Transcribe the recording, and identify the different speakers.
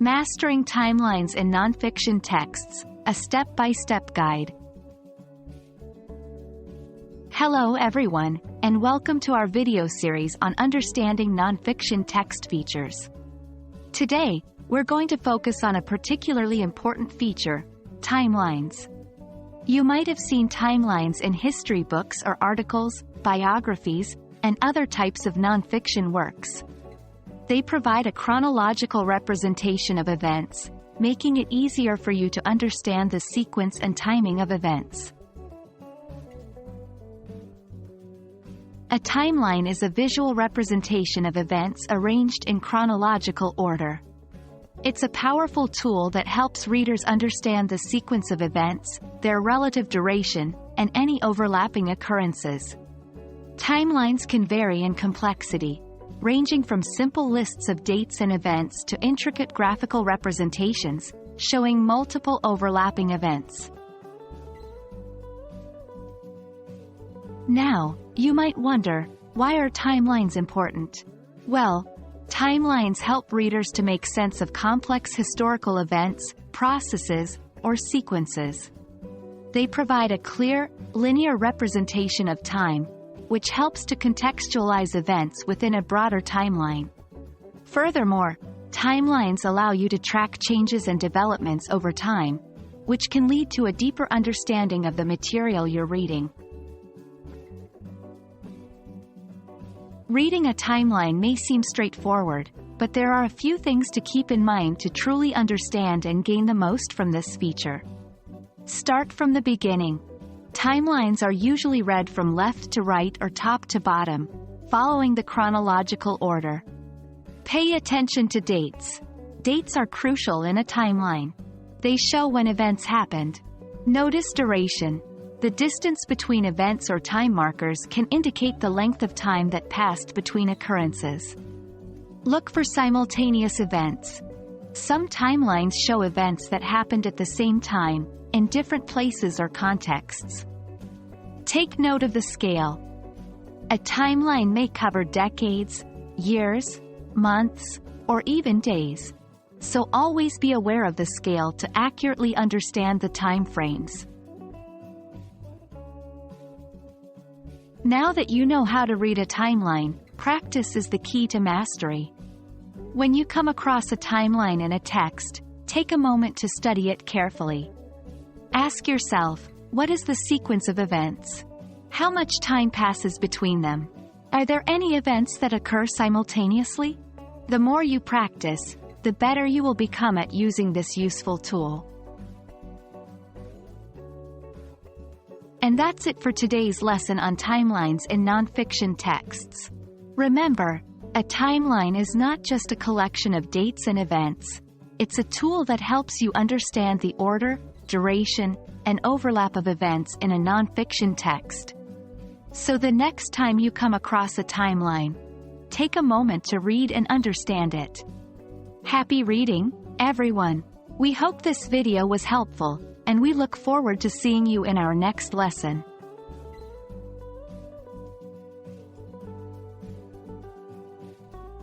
Speaker 1: Mastering Timelines in Nonfiction Texts, a step-by-step guide. Hello everyone, and welcome to our video series on understanding nonfiction text features. Today, we're going to focus on a particularly important feature, timelines. You might have seen timelines in history books or articles, biographies, and other types of nonfiction works. They provide a chronological representation of events, making it easier for you to understand the sequence and timing of events. A timeline is a visual representation of events arranged in chronological order. It's a powerful tool that helps readers understand the sequence of events, their relative duration, and any overlapping occurrences. Timelines can vary in complexity, ranging from simple lists of dates and events to intricate graphical representations, showing multiple overlapping events. Now, you might wonder, why are timelines important? Well, timelines help readers to make sense of complex historical events, processes, or sequences. They provide a clear, linear representation of time, which helps to contextualize events within a broader timeline. Furthermore, timelines allow you to track changes and developments over time, which can lead to a deeper understanding of the material you're reading. Reading a timeline may seem straightforward, but there are a few things to keep in mind to truly understand and gain the most from this feature. Start from the beginning. Timelines are usually read from left to right or top to bottom, following the chronological order. Pay attention to dates. Dates are crucial in a timeline. They show when events happened. Notice duration. The distance between events or time markers can indicate the length of time that passed between occurrences. Look for simultaneous events. Some timelines show events that happened at the same time, in different places or contexts. Take note of the scale. A timeline may cover decades, years, months, or even days. So always be aware of the scale to accurately understand the time frames. Now that you know how to read a timeline, practice is the key to mastery. When you come across a timeline in a text, take a moment to study it carefully. Ask yourself, what is the sequence of events? How much time passes between them? Are there any events that occur simultaneously? The more you practice, the better you will become at using this useful tool. And that's it for today's lesson on timelines in nonfiction texts. Remember, a timeline is not just a collection of dates and events. It's a tool that helps you understand the order, duration, and overlap of events in a nonfiction text. So the next time you come across a timeline, take a moment to read and understand it. Happy reading, everyone! We hope this video was helpful, and we look forward to seeing you in our next lesson.